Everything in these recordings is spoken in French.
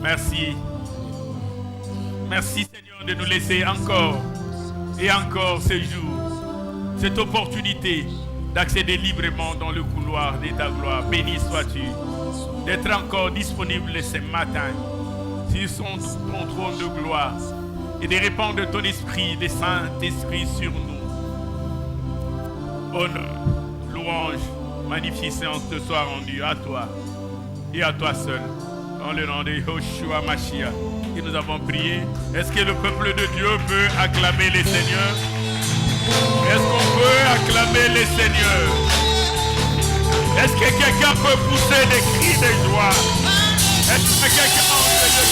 Merci. Merci Seigneur de nous laisser encore et encore ce jour, cette opportunité d'accéder librement dans le couloir de ta gloire. Béni sois-tu d'être encore disponible ce matin sur ton trône de gloire et de répandre ton esprit, le Saint-Esprit sur nous. Honneur, louange, magnificence te soit rendue à toi et à toi seul. Dans le nom de Yoshua Mashiach, que nous avons prié. Est-ce que le peuple de Dieu peut acclamer les seigneurs? Est-ce qu'on peut acclamer les seigneurs? Est-ce que quelqu'un peut pousser des cris de joie? Est-ce que quelqu'un peut pousser des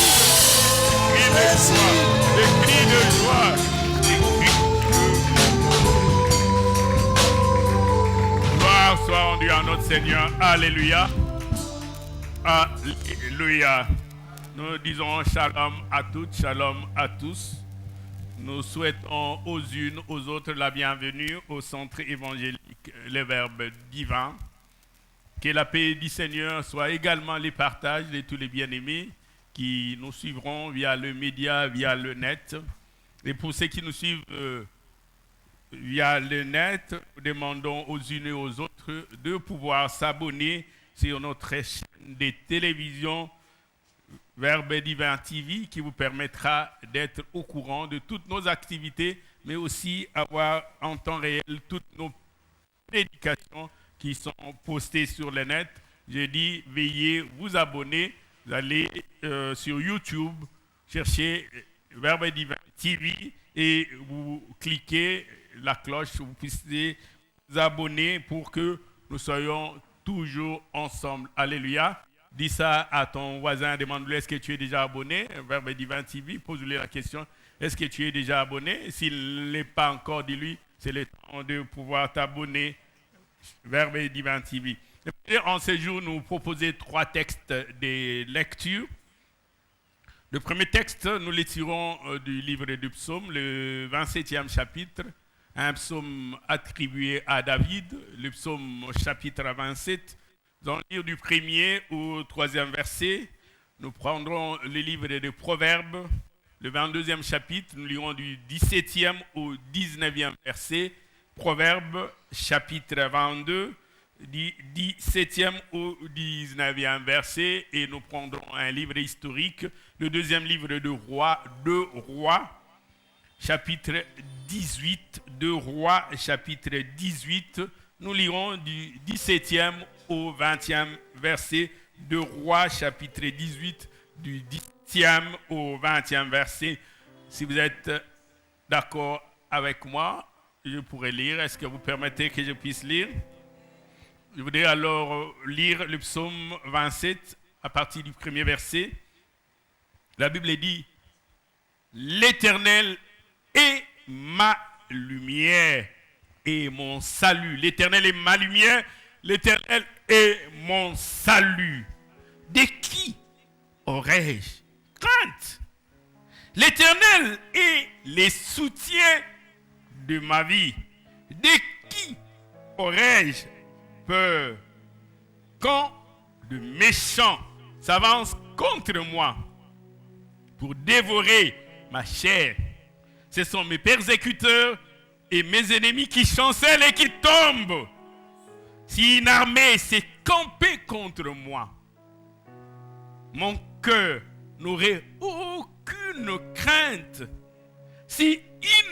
cris de joie? Des cris de joie. Gloire soit rendue à notre Seigneur. Alléluia. Alléluia. Nous disons shalom à toutes, shalom à tous. Nous souhaitons aux unes, aux autres la bienvenue au centre évangélique, le Verbe divin. Que la paix du Seigneur soit également les partages de tous les bien-aimés qui nous suivront via le média, via le net. Et pour ceux qui nous suivent via le net, nous demandons aux unes et aux autres de pouvoir s'abonner sur notre chaîne de télévision Verbe Divin TV qui vous permettra d'être au courant de toutes nos activités, mais aussi avoir en temps réel toutes nos prédications qui sont postées sur le net. J'ai dit, veillez vous abonner. Vous allez sur YouTube, chercher Verbe Divin TV et vous cliquez la cloche, vous puissiez vous abonner pour que nous soyons toujours ensemble. Alléluia. Dis ça à ton voisin, demande-lui est-ce que tu es déjà abonné? Verbe Divin TV, pose-lui la question, est-ce que tu es déjà abonné? S'il n'est pas encore, dis-lui, c'est le temps de pouvoir t'abonner. Verbe Divin TV. Et en ce jour, nous proposons 3 textes de lecture. Le premier texte, nous le tirons du livre du psaume, le 27e chapitre, un psaume attribué à David, le psaume chapitre 27. Nous allons lire du 1er au 3e verset. Nous prendrons le livre des Proverbes, le 22e chapitre. Nous lirons du 17e au 19e verset. Proverbes, chapitre 22, du 17e au 19e verset. Et nous prendrons un livre historique, le deuxième livre de Rois, chapitre 18, de Rois, chapitre 18. Nous lirons du 17e au 20e verset, de Rois, chapitre 18, du 10e au 20e verset. Si vous êtes d'accord avec moi, je pourrais lire. Est-ce que vous permettez que je puisse lire? Je voudrais alors lire le psaume 27 à partir du 1er verset. La Bible dit « L'Éternel est ma lumière et mon salut. L'Éternel est ma lumière, l'Éternel est mon salut. De qui aurais-je crainte? L'Éternel est le soutien de ma vie. De qui aurais-je peur? Quand de méchants s'avancent contre moi pour dévorer ma chair, ce sont mes persécuteurs et mes ennemis qui chancellent et qui tombent. Si une armée s'est campée contre moi, mon cœur n'aurait aucune crainte. Si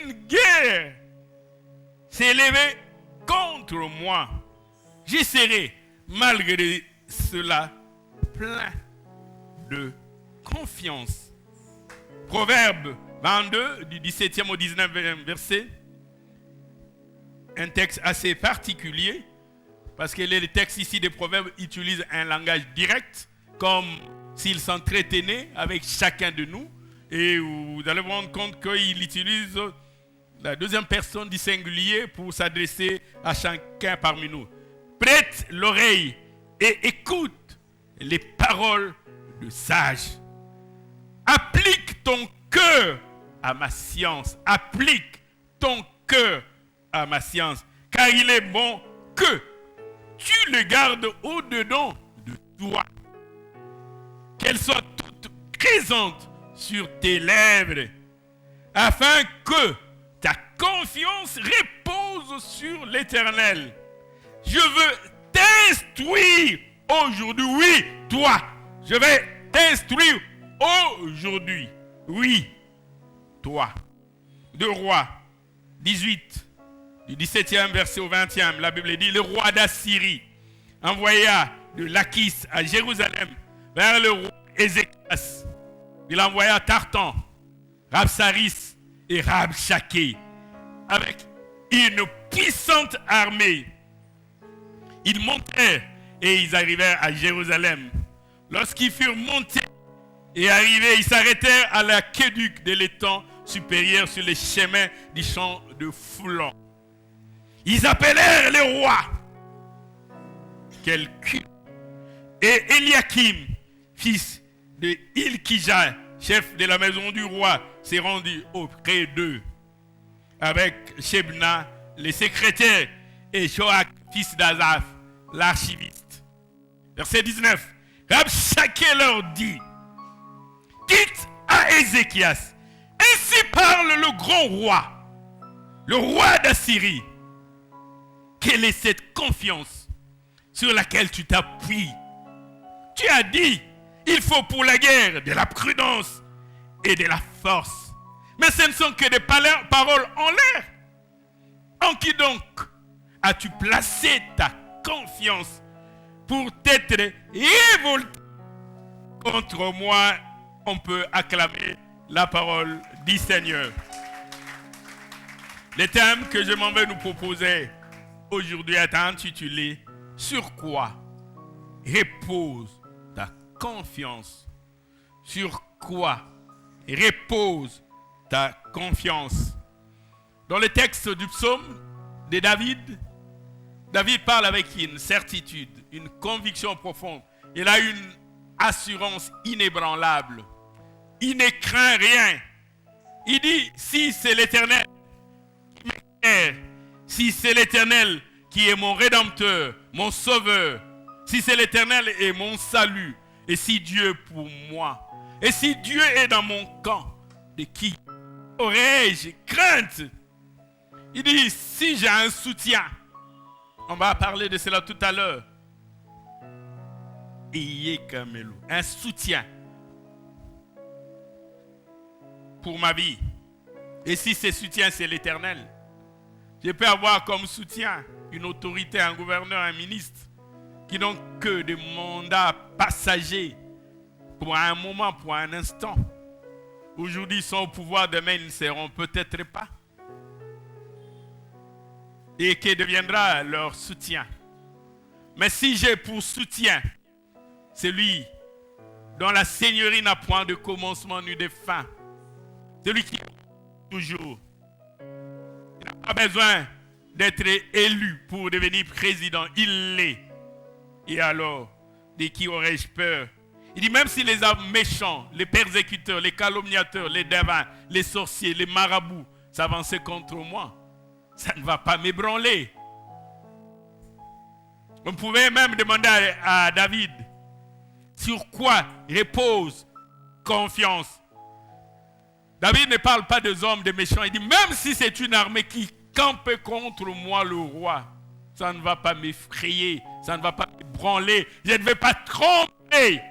une guerre s'est levée contre moi, j'y serai malgré cela plein de confiance. Proverbe 22, du 17e au 19e verset. un texte assez particulier, parce que les textes ici des Proverbes utilisent un langage direct, comme s'il s'entretenait avec chacun de nous. Et vous allez vous rendre compte qu'il utilise la deuxième personne du singulier pour s'adresser à chacun parmi nous. Prête l'oreille et écoute les paroles de sage. Applique ton cœur à ma science. Applique ton cœur à ma science. Car il est bon que tu le gardes au-dedans de toi. Qu'elle soit toute présente sur tes lèvres, afin que ta confiance repose sur l'Éternel. Je veux t'instruire aujourd'hui. Oui, toi, je vais t'instruire aujourd'hui. Oui, toi. 2 Rois 18, du 17e verset au 20e, la Bible dit, le roi d'Assyrie envoya de Lachis à Jérusalem vers le roi Ézéchias. Il envoya Tartan, Rabsaris et Rabshakeh avec une puissante armée. Ils montèrent et ils arrivèrent à Jérusalem. Lorsqu'ils furent montés et arrivés, ils s'arrêtèrent à l'aqueduc de l'étang supérieur sur les chemins du champ de Foulon. Ils appelèrent le roi. Quel cul. Et Eliakim, fils de Hilkija, chef de la maison du roi, s'est rendu auprès d'eux avec Shebna, le secrétaire, et Joach, fils d'Azaph, l'archiviste. Verset 19. Rabshakeh leur dit, dites à Ézéchias, ainsi parle le grand roi, le roi d'Assyrie. Quelle est cette confiance sur laquelle tu t'appuies? Tu as dit, il faut pour la guerre de la prudence et de la force. Mais ce ne sont que des paroles en l'air. En qui donc as-tu placé ta confiance pour t'être révolté contre moi? On peut acclamer la parole du Seigneur. Le thème que je m'en vais nous proposer aujourd'hui est intitulé « Sur quoi repose ta confiance ?» Sur quoi repose ta confiance? Dans le texte du psaume de David, David parle avec une certitude, une conviction profonde. Il a une assurance inébranlable. Il ne craint rien. Il dit, si c'est l'Éternel qui m'éclaire, si c'est l'Éternel qui est mon Rédempteur, mon Sauveur, si c'est l'Éternel et mon salut, et si Dieu est pour moi, et si Dieu est dans mon camp, de qui aurais-je crainte? Il dit, si j'ai un soutien, on va parler de cela tout à l'heure, un soutien pour ma vie. Et si ce soutien, c'est l'Éternel, je peux avoir comme soutien une autorité, un gouverneur, un ministre, qui n'ont que des mandats passagers pour un moment, pour un instant. Aujourd'hui, ils sont au pouvoir, demain, ils ne seront peut-être pas. Et qui deviendra leur soutien. Mais si j'ai pour soutien celui dont la seigneurie n'a point de commencement ni de fin, celui qui est toujours, il n'a pas besoin d'être élu pour devenir président, il l'est. Et alors, de qui aurais-je peur? Il dit, même si les hommes méchants, les persécuteurs, les calomniateurs, les devins, les sorciers, les marabouts s'avançaient contre moi, ça ne va pas m'ébranler. On pouvait même demander à David, sur quoi repose confiance? David ne parle pas des hommes, des méchants. Il dit, même si c'est une armée qui campe contre moi, le roi, ça ne va pas m'effrayer, ça ne va pas m'ébranler, je ne vais pas trembler.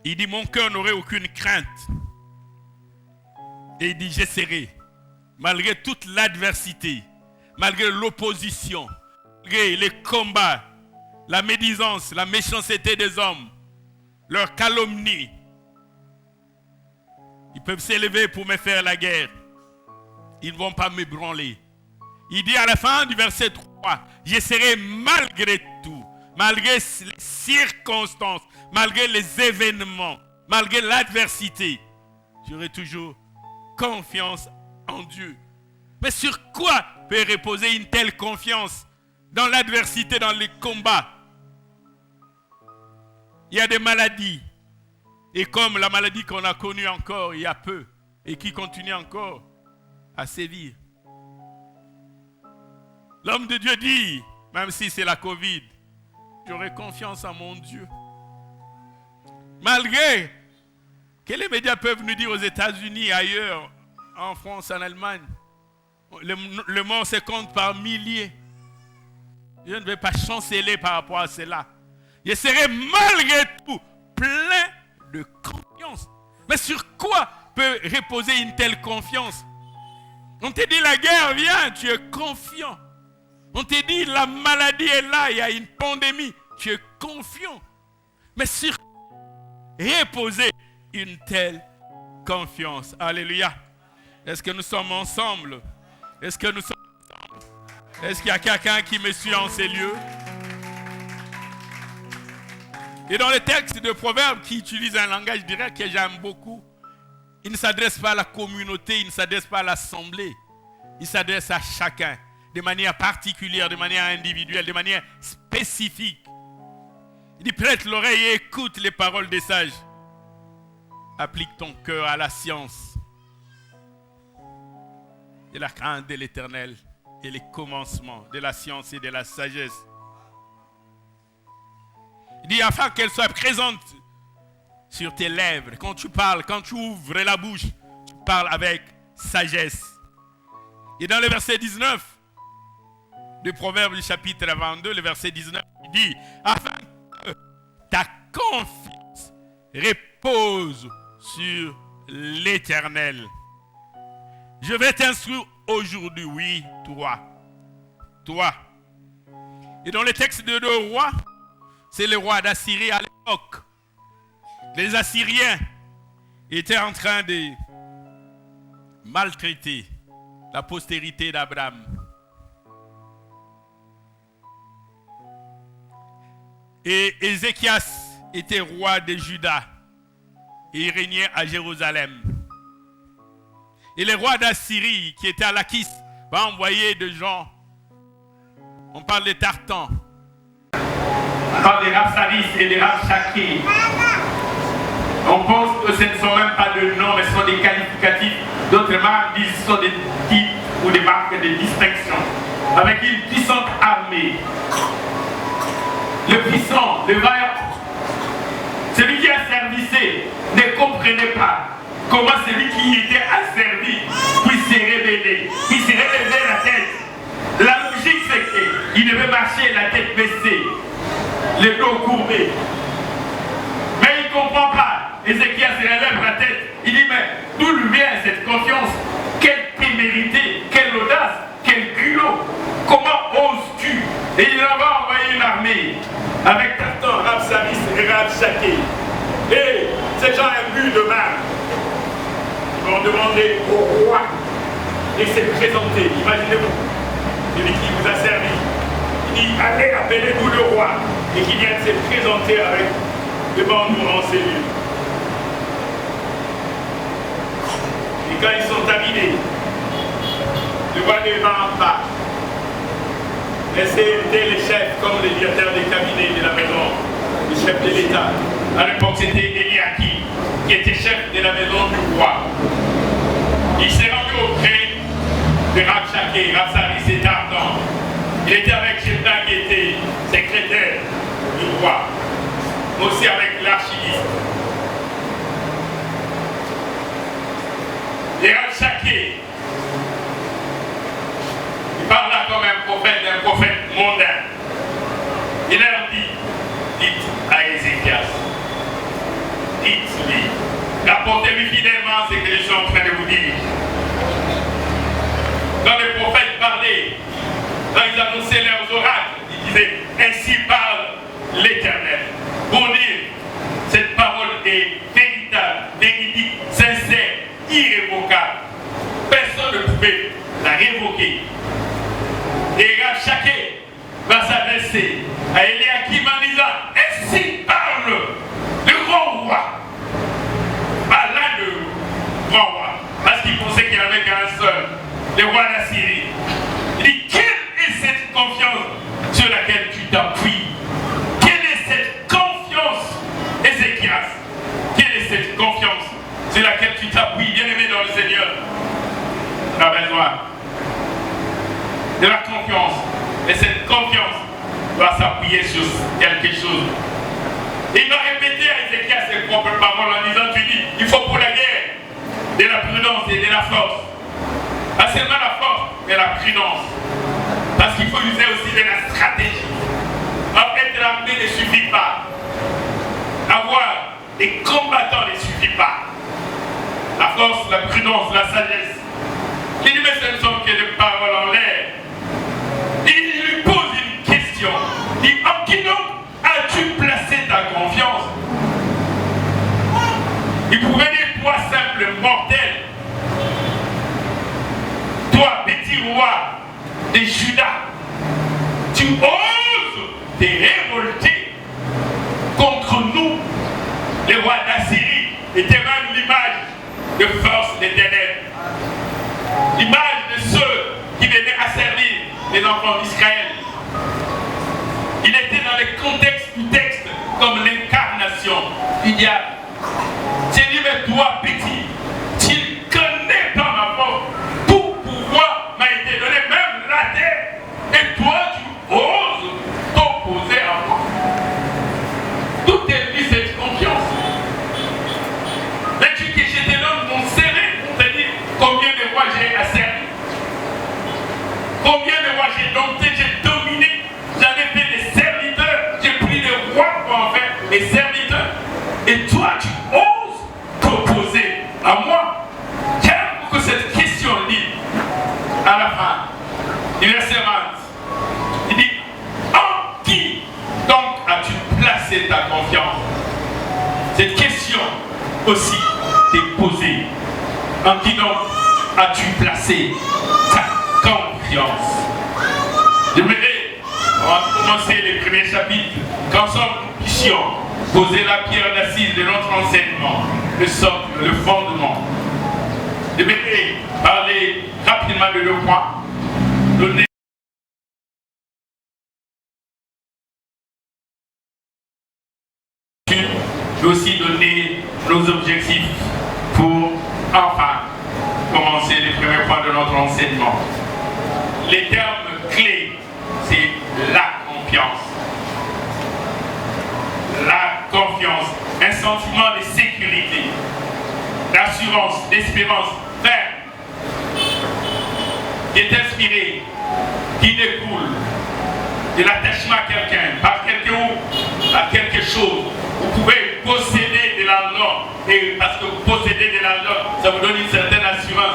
Il dit, mon cœur n'aurait aucune crainte. Et il dit, j'essaierai, malgré toute l'adversité, malgré l'opposition, malgré les combats, la médisance, la méchanceté des hommes, leur calomnie. Ils peuvent s'élever pour me faire la guerre. Ils ne vont pas m'ébranler. Il dit à la fin du verset 3, je serai malgré tout, malgré les circonstances, malgré les événements, malgré l'adversité, j'aurai toujours confiance en Dieu. Mais sur quoi peut reposer une telle confiance? Dans l'adversité, dans les combats. Il y a des maladies. Et comme la maladie qu'on a connue encore il y a peu et qui continue encore à sévir. L'homme de Dieu dit, même si c'est la Covid, j'aurai confiance en mon Dieu. Malgré que les médias peuvent nous dire aux États-Unis, ailleurs, en France, en Allemagne, le mort se compte par milliers. Je ne vais pas chanceler par rapport à cela. Je serai malgré tout plein de confiance. Mais sur quoi peut reposer une telle confiance? On te dit la guerre vient, tu es confiant. On te dit la maladie est là, il y a une pandémie, tu es confiant. Mais sur reposer une telle confiance. Alléluia. Est-ce que nous sommes ensemble? Est-ce que nous sommes ensemble? Est-ce qu'il y a quelqu'un qui me suit en ces lieux? Et dans le texte de Proverbes qui utilise un langage direct que j'aime beaucoup, il ne s'adresse pas à la communauté, il ne s'adresse pas à l'assemblée. Il s'adresse à chacun, de manière particulière, de manière individuelle, de manière spécifique. Il dit, prête l'oreille et écoute les paroles des sages. Applique ton cœur à la science et la crainte de l'Éternel et les commencements de la science et de la sagesse. Il dit, afin qu'elle soit présente sur tes lèvres. Quand tu parles, quand tu ouvres la bouche, tu parles avec sagesse. Et dans le verset 19 du Proverbe du chapitre 22, le verset 19, il dit, afin que ta confiance repose sur l'Éternel. Je vais t'instruire aujourd'hui, oui, toi. Et dans le texte de 2 rois, c'est le roi d'Assyrie à l'époque. Les Assyriens étaient en train de maltraiter la postérité d'Abraham. Et Ézéchias était roi de Juda et il régnait à Jérusalem. Et le roi d'Assyrie qui était à Lachish va envoyer des gens. On parle de Tartan. On parle des Rapsaris et des Rapsakés. On pense que ce ne sont même pas de noms, mais ce sont des qualificatifs. D'autres marques disent ce sont des types ou des marques de distinction. Avec une puissante armée. Le puissant, le vaillant, celui qui a servicé, ne comprenait pas comment celui qui était asservi puisse se révéler, puisse se relever la tête. La logique, c'est qu'il devait marcher la tête baissée, le dos courbé. Mais il ne comprend pas. Ézéchias se relève la tête. Il dit, mais d'où vient cette confiance? Quelle témérité, quelle audace, quel culot. Comment oses-tu? Et il va envoyer une armée avec Tartan, Rapsaris et Rapsaké. Et ces gens imbus de mal vont demander au roi de se présenter. Imaginez-vous, celui qui vous a servi. Il dit, allez, appelez-nous le roi. Et qui vient de se présenter avec devant nous en cellule. Et quand ils sont arrivés, le roi ne vint pas. Mais c'était les chefs, comme les directeurs des cabinets de la maison, les chefs de l'État. À l'époque, c'était Eliakim, qui était chef de la maison du roi. Il s'est rendu auprès de Rapsaké, Rapsaris et Tartan. Il était avec Shebna, qui était secrétaire du roi, mais aussi avec l'archiviste. Et Rapsaké, il parle là comme un prophète mondain. Il leur dit, dites à Ézéchias, dites-lui, rapportez-lui fidèlement ce que je suis en train de vous dire. Quand les prophètes parlaient, quand ils annonçaient leurs oracles, ils disaient, ainsi parle l'Éternel. Pour dire, cette parole est véritable, véridique, sincère, irrévocable. Personne personne ne pouvait la révoquer. Et Rabshakeh va s'adresser à Eliakim en disant, ainsi parle le grand roi. Pas là le grand roi, parce qu'il pensait qu'il n'y avait qu'un seul, le roi d'Assyrie. Il dit, quelle est cette confiance sur laquelle tu t'appuies? Quelle est cette confiance, Ézéchias? Quelle est cette confiance sur laquelle tu t'appuies, bien-aimé dans le Seigneur? Tu as besoin de la confiance. Et cette confiance doit s'appuyer sur quelque chose. Il va répéter à Ézéchias ses propres paroles en disant, tu dis, il faut pour la guerre de la prudence et de la force. Pas seulement la force, mais la prudence. Parce qu'il faut user aussi de la stratégie. Être armé ne suffit pas. Avoir des combattants ne suffit pas. La force, la prudence, la sagesse. Il dit, mais ce ne sont que des paroles en l'air. Il lui pose une question. Il dit, en qui donc as-tu placé ta confiance? Il pouvait dire, toi simple mortel, toi petit roi de Juda, tu oses te révolter contre nous, les rois d'Assyrie, et te rendre l'image de force des ténèbres, l'image de ceux qui venaient asservir les enfants d'Israël. Il était dans le contexte du texte comme l'incarnation du diable. C'est dit, mais toi, petit, tu ne connais pas ma force. Tout pouvoir m'a été donné, même la terre. Et toi, tu oses t'opposer à moi. Tout est dit cette confiance. Mais tu que je te donne mon CV pour te dire combien de fois j'ai asservi. Combien de fois j'ai dompté, j'ai dominé. J'en ai fait des serviteurs. J'ai pris des rois pour en faire des serviteurs. Et toi, tu oses t'opposer à moi. J'aime que cette question dit à la fin, il verset 20. Il dit, en qui donc as-tu placé ta confiance? Cette question aussi t'est posée. En qui donc as-tu placé ta confiance? Je voudrais, avant de commencer les premiers chapitres, qu'ensemble nous puissions poser la pierre d'assise de notre enseignement, le socle, le fondement. Je voudrais parler rapidement de 2 points. Donner mais aussi donner nos objectifs pour enfin commencer les premiers points de notre enseignement. Les termes clés, c'est la confiance. La confiance, un sentiment de sécurité, d'assurance, d'espérance ferme, qui est inspiré, qui découle de l'attachement à quelqu'un, par quelqu'un ou à quelque chose. Vous pouvez posséder de l'argent, et parce que vous possédez de l'argent, ça vous donne une certaine assurance.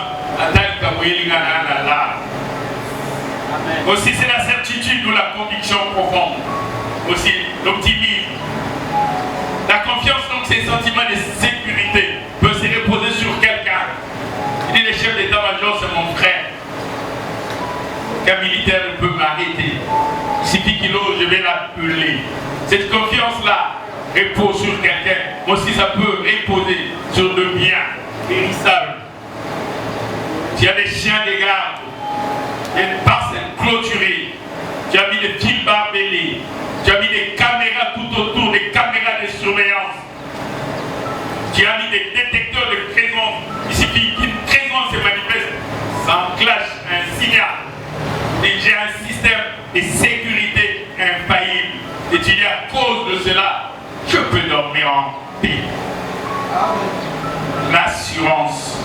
Aussi, c'est la certitude ou la conviction profonde. Aussi, l'optimisme. La confiance, donc, c'est un sentiment de sécurité, peut se reposer sur quelqu'un. Il dit, le chef d'état-major, c'est mon frère. Qu'un militaire ne peut m'arrêter. Il suffit qu'il ose, je vais l'appeler. Cette confiance-là repose sur quelqu'un. Moi aussi, ça peut reposer sur le bien périssables. Tu as des chiens de garde, une parcelle clôturée, tu as mis des fils barbelés, tu as mis des caméras tout autour, des caméras de surveillance. Tu as mis des détecteurs de présence. Il suffit qu'une présence se manifeste, ça enclenche un signal. Et j'ai un système de sécurité infaillible. Et tu dis, à cause de cela, je peux dormir en paix. L'assurance.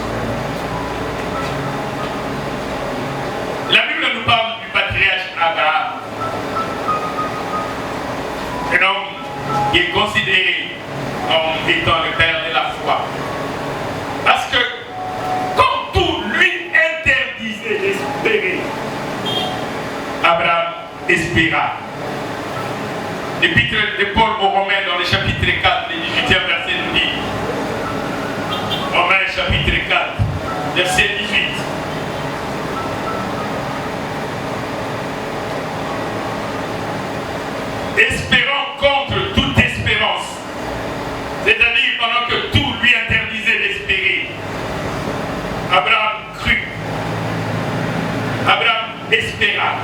La Bible nous parle du patriarche Abraham. Un homme qui est considéré comme étant le père de la foi. Parce que, comme tout lui interdisait d'espérer, Abraham espéra. L'épître de Paul aux Romains dans le chapitre 4, le 18e verset nous dit, Romains chapitre 4, verset 18, Abraham crut. Abraham espéra.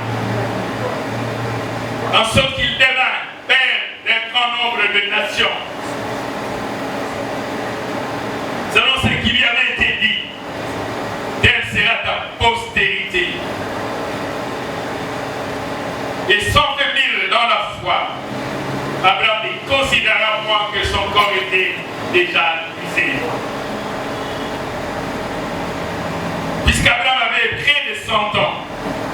En sorte qu'il devint père d'un grand nombre de nations. Selon ce qui lui avait été dit, telle sera ta postérité. Et sans faiblir dans la foi, Abraham ne considéra point que son corps était déjà usé. Puisqu'Abraham avait près de 100 ans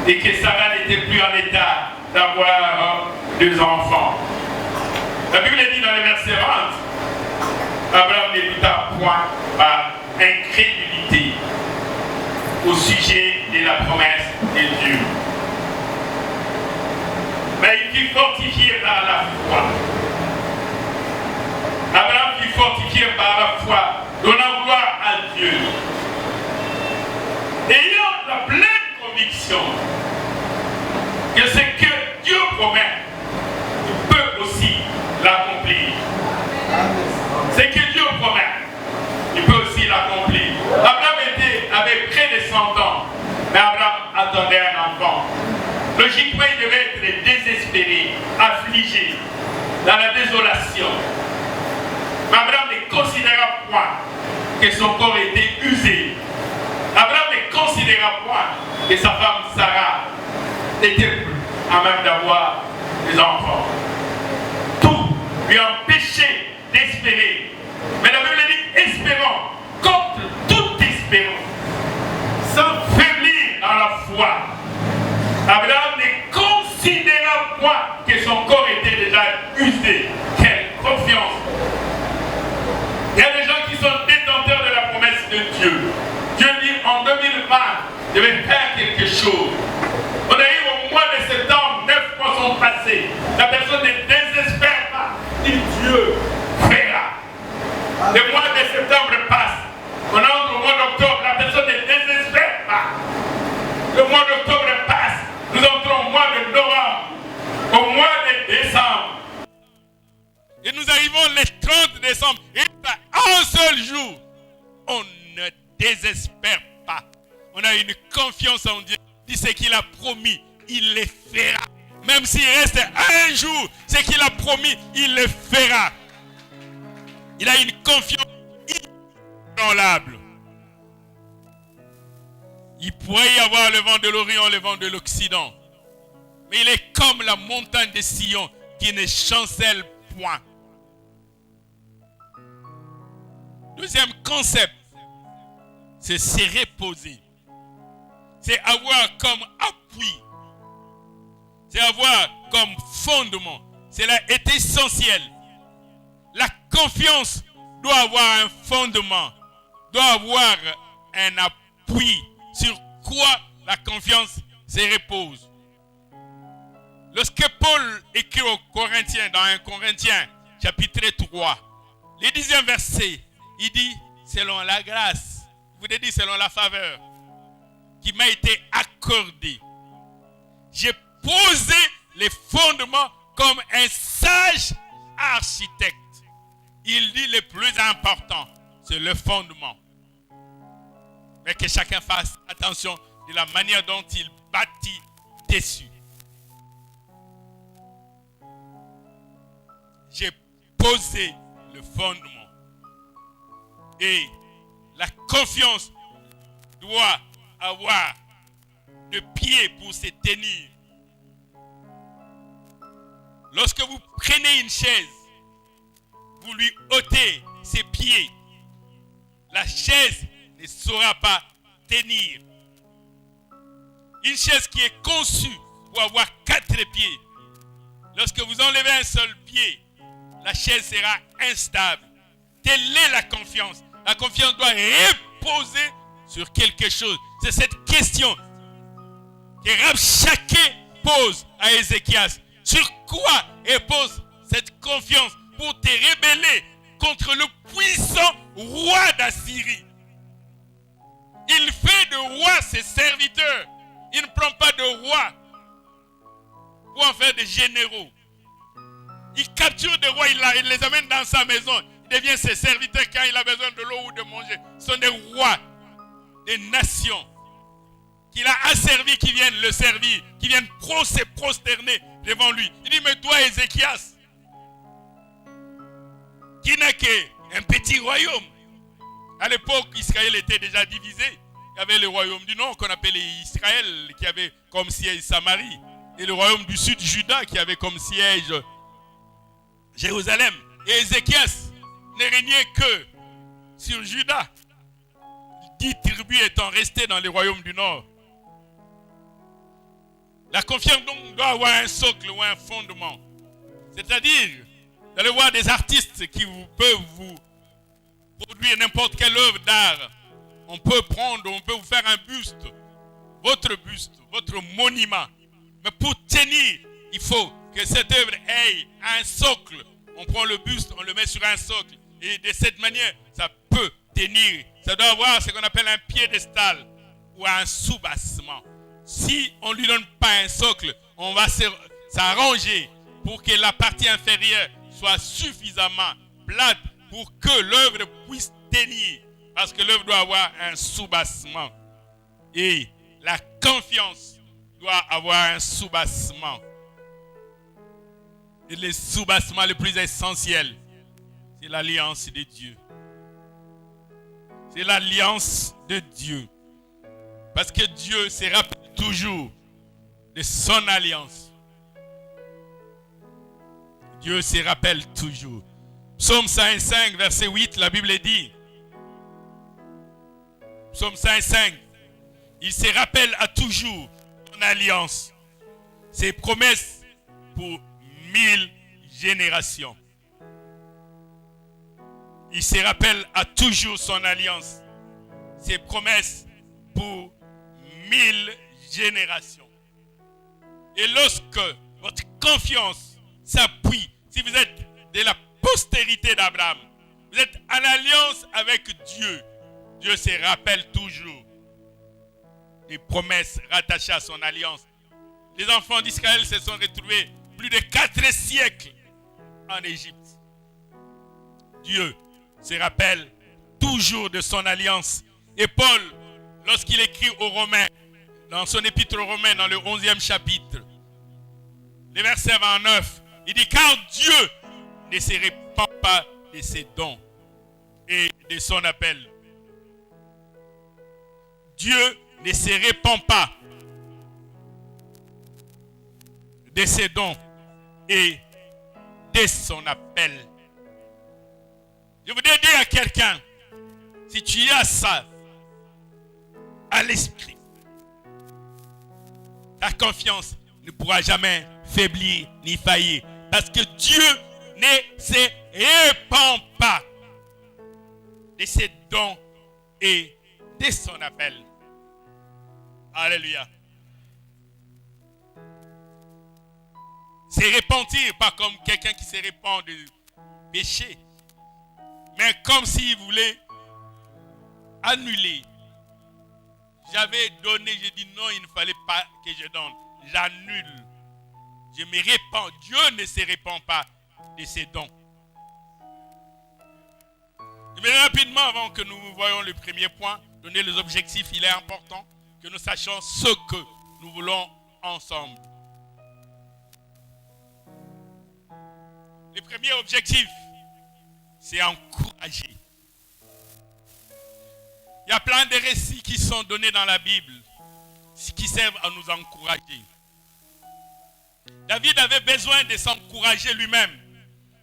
et que Sarah n'était plus en état d'avoir 2 enfants. La Bible dit dans le verset 20, Abraham ne douta point par incrédulité au sujet de la promesse de Dieu. Mais il fut fortifié par la foi. Abraham fut fortifié par la foi, donnant gloire à Dieu. Ayant la pleine conviction que ce que Dieu promet, il peut aussi l'accomplir. Ce que Dieu promet, il peut aussi l'accomplir. Abraham avait près de 100 ans, mais Abraham attendait un enfant. Logiquement, il devait être désespéré, affligé, dans la désolation. Mais Abraham ne considéra point que son corps était usé. Abraham ne considéra point que sa femme Sarah n'était plus à même d'avoir des enfants. Tout lui empêchait d'espérer. Mais la Bible dit espérons contre toute espérance, sans faiblir dans la foi. Abraham ne considéra point que son corps était déjà usé. Quelle confiance! Il y a des gens qui sont détenteurs de la promesse de Dieu. Dieu dit en 2020, je vais faire quelque chose. On arrive au mois de septembre, 9 mois sont passés. La personne ne désespère pas. Dit Dieu fera. Le mois de septembre passe. On entre au mois d'octobre, la personne ne désespère pas. Le mois d'octobre passe. Nous entrons au mois de novembre, au mois de décembre. Et nous arrivons le 30 décembre. Et un seul jour, on ne désespère pas. On a une confiance en Dieu. Il dit ce qu'il a promis, il le fera. Même s'il reste un jour, ce qu'il a promis, il le fera. Il a une confiance inébranlable. Il pourrait y avoir le vent de l'Orient, le vent de l'Occident. Mais il est comme la montagne de Sion qui ne chancelle point. Deuxième concept, c'est se reposer. C'est avoir comme appui. C'est avoir comme fondement. Cela est essentiel. La confiance doit avoir un fondement, doit avoir un appui. Sur quoi la confiance se repose. Lorsque Paul écrit aux Corinthiens, dans 1 Corinthiens, chapitre 3, le 10e verset, il dit, selon la grâce, vous voulez dire selon la faveur qui m'a été accordée, j'ai posé les fondements comme un sage architecte. Il dit le plus important, c'est le fondement. Mais que chacun fasse attention de la manière dont il bâtit dessus. J'ai posé le fondement. Et la confiance doit avoir de pieds pour se tenir. Lorsque vous prenez une chaise, vous lui ôtez ses pieds. La chaise ne saura pas tenir. Une chaise qui est conçue pour avoir 4 pieds. Lorsque vous enlevez un seul pied, la chaise sera instable. Telle est la confiance. La confiance doit reposer sur quelque chose. C'est cette question que Rabshakeh pose à Ézéchias. Sur quoi repose cette confiance pour te rebeller contre le puissant roi d'Assyrie? Il fait de roi ses serviteurs. Il ne prend pas de roi pour en faire des généraux. Il capture des rois, il les amène dans sa maison. Il devient ses serviteurs quand il a besoin de l'eau ou de manger. Ce sont des rois, des nations qu'il a asservis qui viennent le servir, qui viennent se prosterner devant lui. Il dit, mais toi, Ézéchias, qui n'a qu'un petit royaume. À l'époque, Israël était déjà divisé. Il y avait le royaume du nord qu'on appelait Israël, qui avait comme siège Samarie, et le royaume du sud, Juda, qui avait comme siège Jérusalem. Et Ézéchias ne régnait que sur Juda, 10 tribus étant restées dans le royaume du nord. La confiance donc doit avoir un socle ou un fondement. C'est-à-dire, vous allez voir des artistes qui peuvent vous produire n'importe quelle œuvre d'art. On peut vous faire un buste, votre monument. Mais pour tenir, il faut que cette œuvre ait un socle. On prend le buste, on le met sur un socle. Et de cette manière, ça peut tenir. Ça doit avoir ce qu'on appelle un piédestal ou un soubassement. Si on ne lui donne pas un socle, on va s'arranger pour que la partie inférieure soit suffisamment plate pour que l'œuvre puisse tenir. Parce que l'œuvre doit avoir un soubassement. Et la confiance doit avoir un soubassement. Et le soubassement le plus essentiel, c'est l'alliance de Dieu. C'est l'alliance de Dieu. Parce que Dieu se rappelle toujours de son alliance. Dieu se rappelle toujours. Psaume 105, verset 8, la Bible dit, Psaume 105, il se rappelle à toujours son alliance, ses promesses pour 1000 générations. Il se rappelle à toujours son alliance, ses promesses pour 1000 générations. Et lorsque votre confiance s'appuie, si vous êtes de la postérité d'Abraham, vous êtes en alliance avec Dieu, Dieu se rappelle toujours des promesses rattachées à son alliance. Les enfants d'Israël se sont retrouvés plus de 4 siècles en Égypte. Dieu se rappelle toujours de son alliance. Et Paul, lorsqu'il écrit aux Romains, dans son épître aux Romains, dans le 11e chapitre, le verset 29, il dit, car Dieu ne se répand pas de ses dons et de son appel. Dieu ne se répand pas de ses dons et de son appel. Je voudrais dire à quelqu'un, si tu as ça à l'esprit, ta confiance ne pourra jamais faiblir ni faillir. Parce que Dieu ne se répand pas de ses dons et de son appel. Alléluia. Se repentir, pas comme quelqu'un qui se répand de péché, mais comme s'il voulait annuler. J'avais donné, j'ai dit non, il ne fallait pas que je donne. J'annule. Je me répands. Dieu ne se répand pas de ses dons. Mais rapidement, avant que nous voyions le premier point, donner les objectifs, il est important que nous sachions ce que nous voulons ensemble. Le premier objectif, c'est encourager. Il y a plein de récits qui sont donnés dans la Bible, qui servent à nous encourager. David avait besoin de s'encourager lui-même,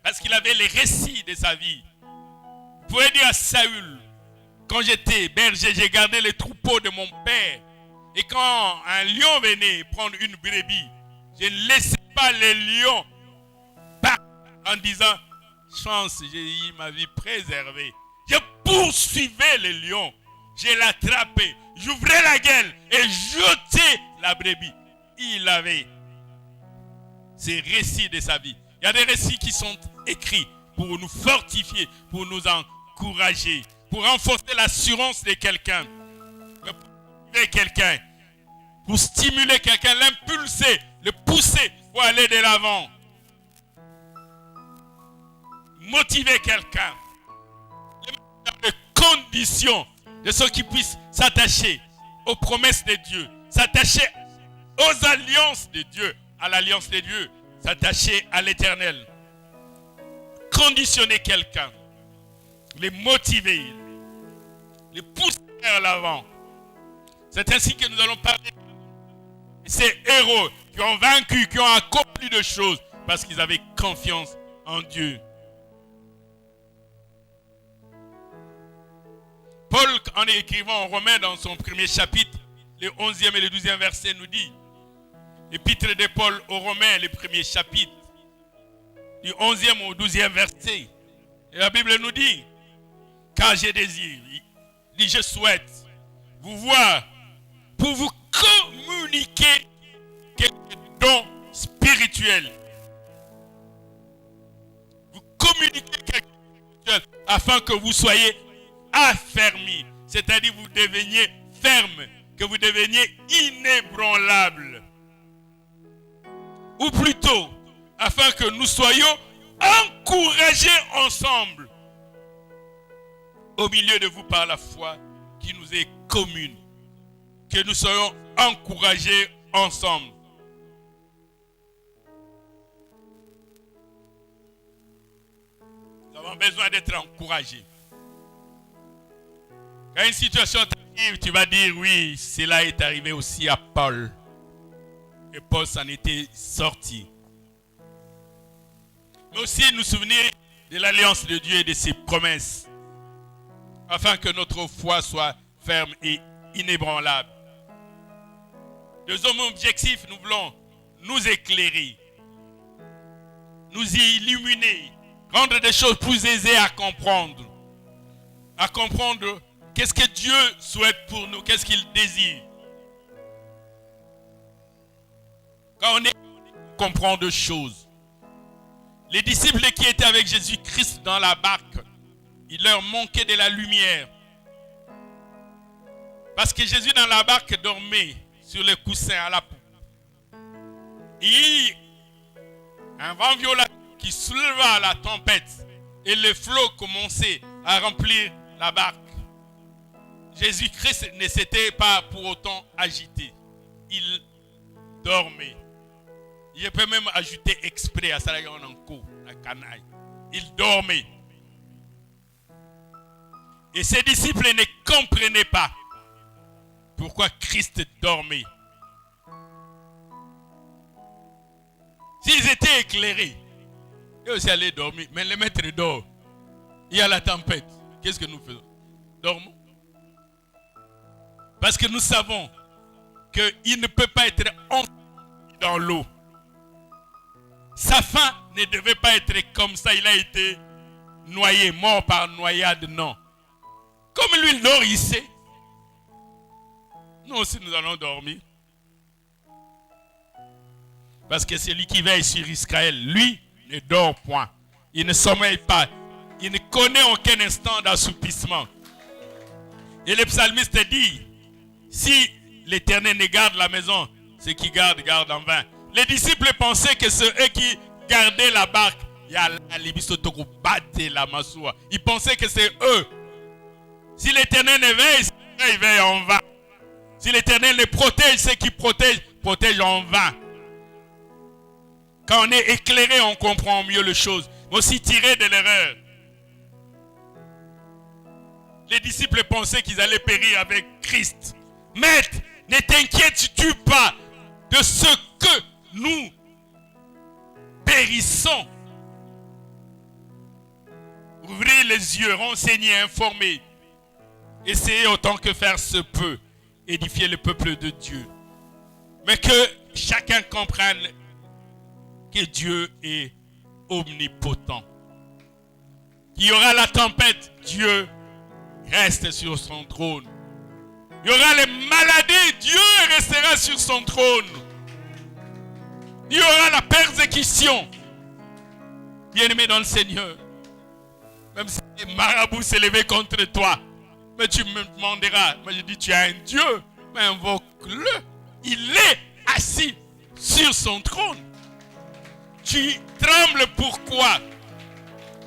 parce qu'il avait les récits de sa vie. Vous pouvez dire à Saül, quand j'étais berger, j'ai gardé les troupeaux de mon père. Et quand un lion venait prendre une brebis, je ne laissais pas les lions battre en disant, chance, j'ai eu ma vie préservée. Je poursuivais les lions, je l'attrapais, j'ouvrais la gueule et jetais la brebis. Il avait ces récits de sa vie. Il y a des récits qui sont écrits pour nous fortifier, pour nous encourager, pour renforcer l'assurance de quelqu'un, pour stimuler quelqu'un, l'impulser, le pousser pour aller de l'avant. Motiver quelqu'un, le mettre dans des conditions de ceux qui puissent s'attacher aux promesses de Dieu, s'attacher aux alliances de Dieu, à l'alliance de Dieu, s'attacher à l'Éternel. Conditionner quelqu'un, les motiver, les pousser vers l'avant. C'est ainsi que nous allons parler de ces héros qui ont vaincu, qui ont accompli de choses parce qu'ils avaient confiance en Dieu. Paul, en écrivant aux Romains dans son premier chapitre, le 11e et le 12e verset nous dit, l'épître de Paul aux Romains, le premier chapitre, du 11e au 12e verset, et la Bible nous dit, car j'ai désir, dit je souhaite vous voir pour vous communiquer quelques dons spirituels. Vous communiquer quelques dons spirituels afin que vous soyez affermis, c'est-à-dire vous deveniez ferme, que vous deveniez inébranlable. Ou plutôt, afin que nous soyons encouragés ensemble au milieu de vous par la foi qui nous est commune. Que nous soyons encouragés ensemble. Nous avons besoin d'être encouragés. Quand une situation t'arrive, tu vas dire oui, cela est arrivé aussi à Paul. Et Paul s'en était sorti. Mais aussi nous souvenir de l'alliance de Dieu et de ses promesses, afin que notre foi soit ferme et inébranlable. Deuxième objectif, nous voulons nous éclairer, nous illuminer, rendre des choses plus aisées à comprendre qu'est-ce que Dieu souhaite pour nous, qu'est-ce qu'il désire. Quand on comprend deux choses. Les disciples qui étaient avec Jésus-Christ dans la barque, il leur manquait de la lumière. Parce que Jésus dans la barque dormait sur les coussins à la poupe. Et un vent violent qui souleva la tempête et les flots commençaient à remplir la barque. Jésus-Christ ne s'était pas pour autant agité. Il dormait. Je peux même ajouter exprès à ça, la canaille. Il dormait. Et ses disciples ne comprenaient pas pourquoi Christ dormait. S'ils étaient éclairés, ils aussi allaient dormir. Mais le maître dort. Il y a la tempête. Qu'est-ce que nous faisons? Dormons. Parce que nous savons qu'il ne peut pas être enfoui dans l'eau. Sa fin ne devait pas être comme ça. Il a été noyé, mort par noyade, non. Comme lui, il dort, il sait. Nous aussi, nous allons dormir. Parce que c'est lui qui veille sur Israël. Lui ne dort point. Il ne sommeille pas. Il ne connaît aucun instant d'assoupissement. Et le psalmiste dit, si l'Éternel ne garde la maison, ceux qui gardent, gardent en vain. Les disciples pensaient que c'est eux qui gardaient la barque. Ils pensaient que c'est eux. Si l'Éternel ne veille, il veille en vain. Si l'Éternel les protège, ceux qui protègent en vain. Quand on est éclairé, on comprend mieux les choses. Mais aussi tiré de l'erreur. Les disciples pensaient qu'ils allaient périr avec Christ. Maître, ne t'inquiètes-tu pas de ce que nous périssons? Ouvrez les yeux, renseignez, informez. Essayez autant que faire se peut, édifier le peuple de Dieu. Mais que chacun comprenne que Dieu est omnipotent. Il y aura la tempête, Dieu reste sur son trône. Il y aura les maladies, Dieu restera sur son trône. Il y aura la persécution. Bien-aimé dans le Seigneur, même si les marabouts s'élevaient contre toi, mais tu me demanderas, mais je dis tu as un Dieu, mais invoque-le. Il est assis sur son trône. Tu trembles pourquoi?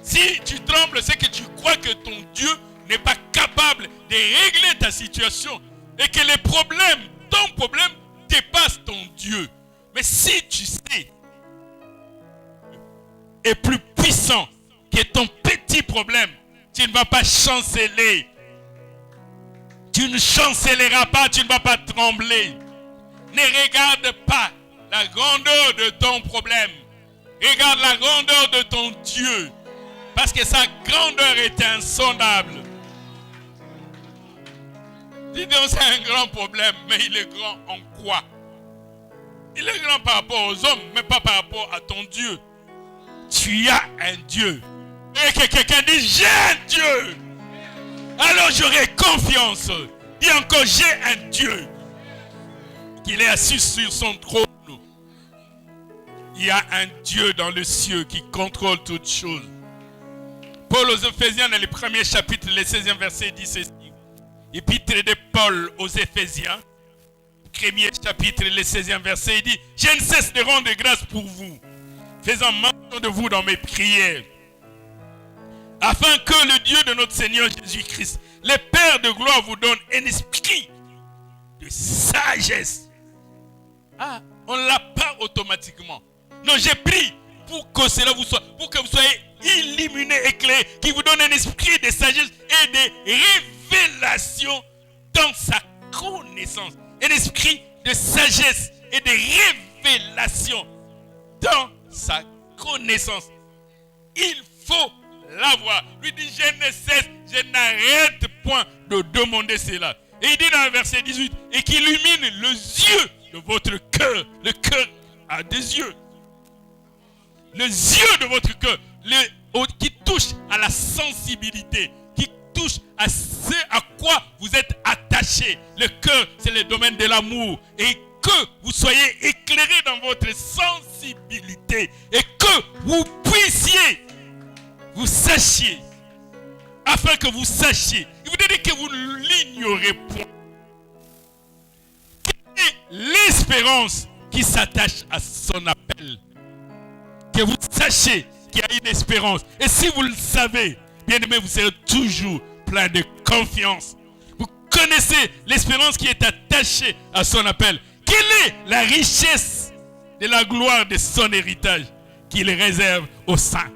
Si tu trembles, c'est que tu crois que ton Dieu n'est pas capable de régler ta situation et que les problèmes, ton problème dépasse ton Dieu. Mais si tu sais, est plus puissant que ton petit problème, tu ne vas pas chanceler. Tu ne chancelleras pas, tu ne vas pas trembler. Ne regarde pas la grandeur de ton problème. Regarde la grandeur de ton Dieu. Parce que sa grandeur est insondable. Dis-donc, c'est un grand problème, mais il est grand en quoi? Il est grand par rapport aux hommes, mais pas par rapport à ton Dieu. Tu as un Dieu. Et que quelqu'un dise, j'ai un Dieu. Alors j'aurai confiance. Dis encore, j'ai un Dieu. Qu'il est assis sur son trône. Il y a un Dieu dans le ciel qui contrôle toutes choses. Paul aux Éphésiens, dans le premier chapitre, le 16e verset, dit ceci. Épître de Paul aux Éphésiens, premier chapitre, le 16e verset, il dit, je ne cesse de rendre grâce pour vous, faisant mention de vous dans mes prières, afin que le Dieu de notre Seigneur Jésus-Christ, le Père de gloire, vous donne un esprit de sagesse. Ah, on ne l'a pas automatiquement. Non, j'ai prié pour que cela vous soit, pour que vous soyez illuminés, éclairés, qui vous donne un esprit de sagesse et de révélation dans sa connaissance. Un esprit de sagesse et de révélation dans sa connaissance. Il faut l'avoir. Lui dit, je ne cesse, je n'arrête point de demander cela. Et il dit dans le verset 18, et qu'il illumine les yeux de votre cœur. Le cœur a des yeux. Les yeux de votre cœur, qui touche à la sensibilité, qui touche à ce à quoi vous êtes attaché. Le cœur, c'est le domaine de l'amour. Et que vous soyez éclairés dans votre sensibilité. Et que vous puissiez, vous sachiez, afin que vous sachiez. Il vous dit que vous ne l'ignorez point. Quelle est l'espérance qui s'attache à son appel? Que vous sachiez qu'il y a une espérance. Et si vous le savez, bien aimé, vous serez toujours plein de confiance. Vous connaissez l'espérance qui est attachée à son appel. Quelle est la richesse de la gloire de son héritage qu'il réserve aux saints?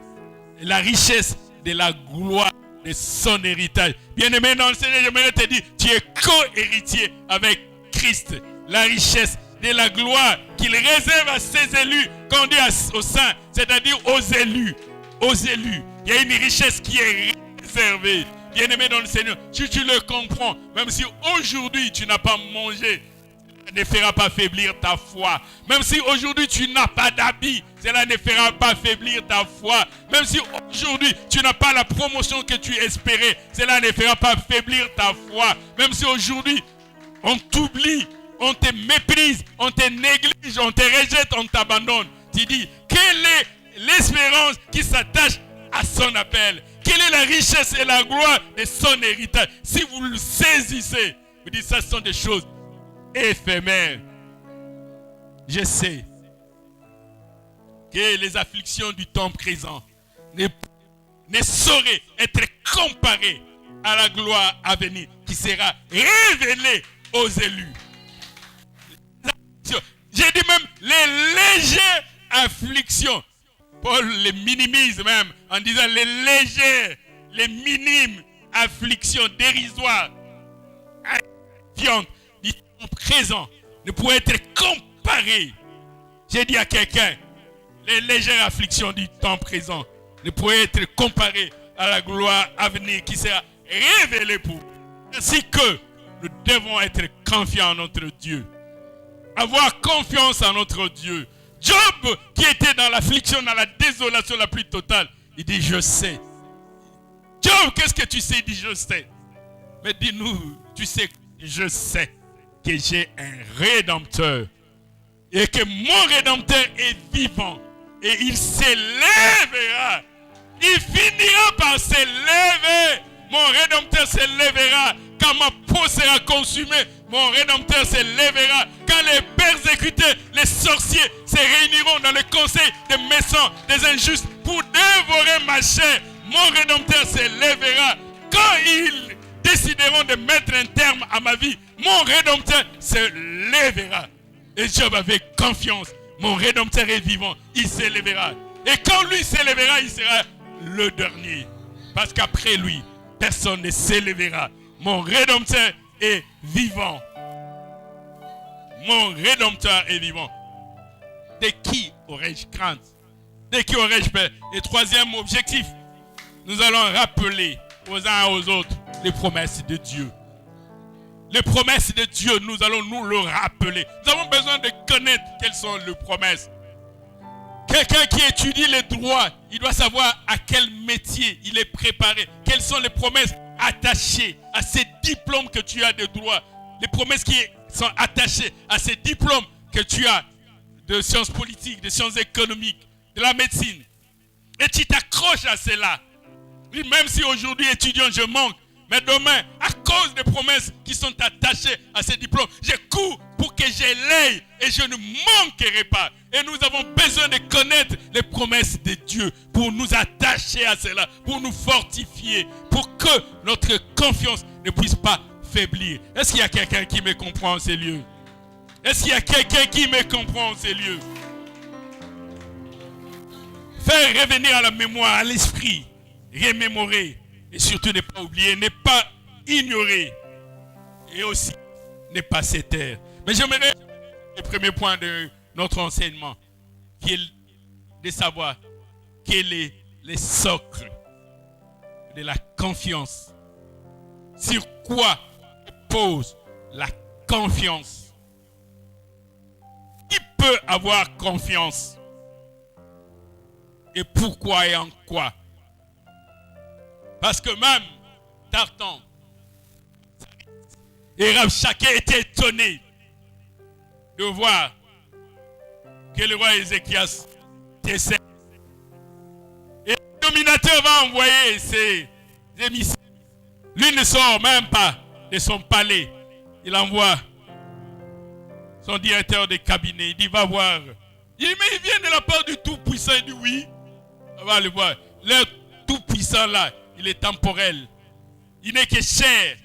La richesse de la gloire de son héritage. Bien aimé dans le Seigneur, j'aimerais te dire, tu es co-héritier avec Christ. La richesse de la gloire qu'il réserve à ses élus, quand on dit aux saints, c'est-à-dire aux élus. Aux élus. Il y a une richesse qui est réservée. Bien aimé dans le Seigneur, si tu le comprends, même si aujourd'hui tu n'as pas mangé, cela ne fera pas faiblir ta foi. Même si aujourd'hui tu n'as pas d'habit, cela ne fera pas faiblir ta foi. Même si aujourd'hui tu n'as pas la promotion que tu espérais, cela ne fera pas faiblir ta foi. Même si aujourd'hui on t'oublie, on te méprise, on te néglige, on te rejette, on t'abandonne. Tu dis, quelle est l'espérance qui s'attache à son appel? Quelle est la richesse et la gloire de son héritage? Si vous le saisissez, vous dites, ça sont des choses éphémères. Je sais que les afflictions du temps présent ne sauraient être comparées à la gloire à venir qui sera révélée aux élus. J'ai dit même les légères afflictions. Paul les minimise même en disant les légères, les minimes afflictions dérisoires, insignifiantes du temps présent ne pourraient être comparées. J'ai dit à quelqu'un, les légères afflictions du temps présent ne pourraient être comparées à la gloire à venir qui sera révélée pour nous. Ainsi que nous devons être confiants en notre Dieu. Avoir confiance en notre Dieu. Job, qui était dans l'affliction, dans la désolation la plus totale, il dit, je sais. Job, qu'est-ce que tu sais? Il dit, je sais. Mais dis-nous, tu sais, je sais que j'ai un Rédempteur. Et que mon Rédempteur est vivant. Et il s'élèvera. Il finira par s'élever. Mon Rédempteur s'élèvera. Quand ma peau sera consumée, mon Rédempteur s'élèvera. Quand les persécutés, les sorciers se réuniront dans le conseil des méchants, des injustes pour dévorer ma chair, mon Rédempteur s'élèvera. quand ils décideront de mettre un terme à ma vie, mon Rédempteur se lèvera. Et Job avait confiance. Mon Rédempteur est vivant, il s'élèvera. Et quand lui s'élèvera, il sera le dernier. Parce qu'après lui, personne ne s'élèvera. Mon Rédempteur est vivant. Mon Rédempteur est vivant. De qui aurais-je crainte? De qui aurais-je peur? Et troisième objectif, nous allons rappeler aux uns et aux autres les promesses de Dieu. Les promesses de Dieu, nous allons nous le rappeler. Nous avons besoin de connaître quelles sont les promesses. Quelqu'un qui étudie les droits, il doit savoir à quel métier il est préparé. Quelles sont les promesses attachées à ces diplômes que tu as de droit. Les promesses qui sont attachées à ces diplômes que tu as de sciences politiques, de sciences économiques, de la médecine. Et tu t'accroches à cela. Et même si aujourd'hui, étudiant, je manque, mais demain, à cause des promesses qui sont attachées à ces diplômes, je cours pour que je l'aie et je ne manquerai pas. Et nous avons besoin de connaître les promesses de Dieu pour nous attacher à cela, pour nous fortifier, pour que notre confiance ne puisse pas faiblir. Est-ce qu'il y a quelqu'un qui me comprend en ces lieux? Est-ce qu'il y a quelqu'un qui me comprend en ces lieux? Faire revenir à la mémoire, à l'esprit, remémorer. Et surtout ne pas oublier, ne pas ignorer. Et aussi ne pas se taire. Mais j'aimerais le premier point de notre enseignement, qui est de savoir quel est le socle de la confiance. Sur quoi repose la confiance? Qui peut avoir confiance? Et pourquoi et en quoi? Parce que même Tartan et Rabshakeh étaient étonnés de voir que le roi Ézéchias décède. Et le dominateur va envoyer ses émissaires. Lui ne sort même pas de son palais. Il envoie son directeur de cabinet. Il dit, va voir. Il dit, mais il vient de la part du Tout-Puissant. Il dit, oui. On va le voir. Le Tout-Puissant là, il est temporel. Il n'est que chair.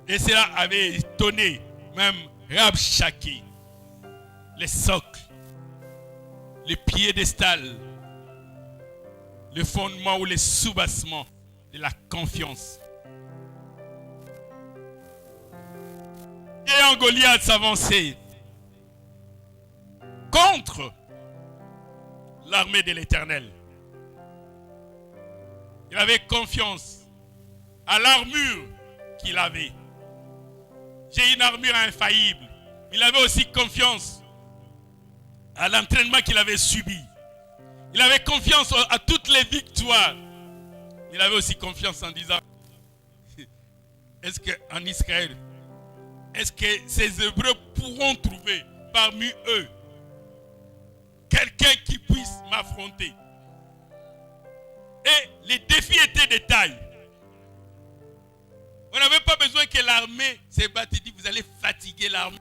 Et cela avait étonné même Rabshakeh. Les socles, les piédestals, le fondement ou les soubassements de la confiance. Et en Goliath s'avançait contre l'armée de l'Éternel. Il avait confiance à l'armure qu'il avait. J'ai une armure infaillible. Il avait aussi confiance à l'entraînement qu'il avait subi. Il avait confiance à toutes les victoires. Il avait aussi confiance en disant, est-ce qu'en Israël, est-ce que ces Hébreux pourront trouver parmi eux quelqu'un qui puisse m'affronter? Et les défis étaient de taille. On n'avait pas besoin que l'armée se batte. Il dit, vous allez fatiguer l'armée.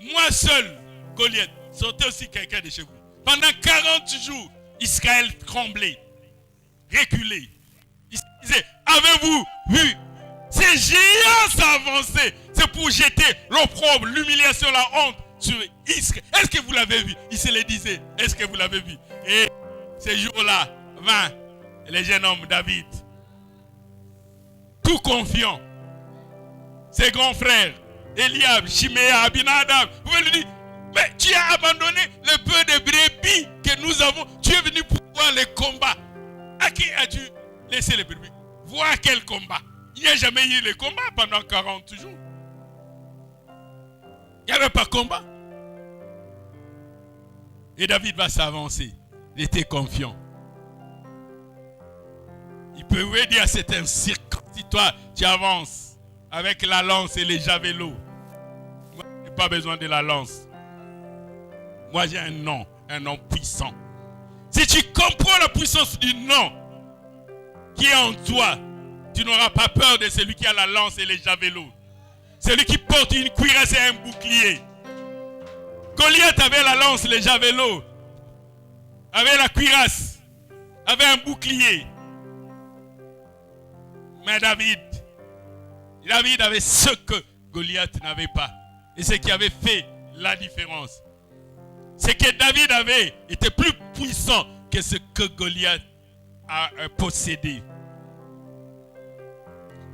Moi seul, Goliath, sortez aussi quelqu'un de chez vous. Pendant 40 jours, Israël tremblait, reculait. Il disait, avez-vous vu ces géants s'avancer? C'est pour jeter l'opprobre, l'humiliation, la honte sur Israël. Est-ce que vous l'avez vu? Il se le disait, est-ce que vous l'avez vu? Et ces jours-là, les jeunes hommes David, tout confiant, ses grands frères, Eliab, Shiméa, Abinadab, vous pouvez lui dire, mais tu as abandonné le peu de brebis que nous avons. Tu es venu pour voir les combats. À qui as-tu laissé les brebis? Voir quel combat? Il n'y a jamais eu de combat pendant 40 jours. Il n'y avait pas de combat. Et David va s'avancer. Il était confiant. Il pouvait dire, c'est un circoncis. Toi, tu avances avec la lance et les javelots. Moi, je n'ai pas besoin de la lance. Moi, j'ai un nom puissant. Si tu comprends la puissance du nom qui est en toi, tu n'auras pas peur de celui qui a la lance et les javelots. Celui qui porte une cuirasse et un bouclier. Goliath avait la lance, les javelots, avait la cuirasse. avait un bouclier. Mais David avait ce que Goliath n'avait pas. Et ce qui avait fait la différence, c'est que David était plus puissant que ce que Goliath a possédé.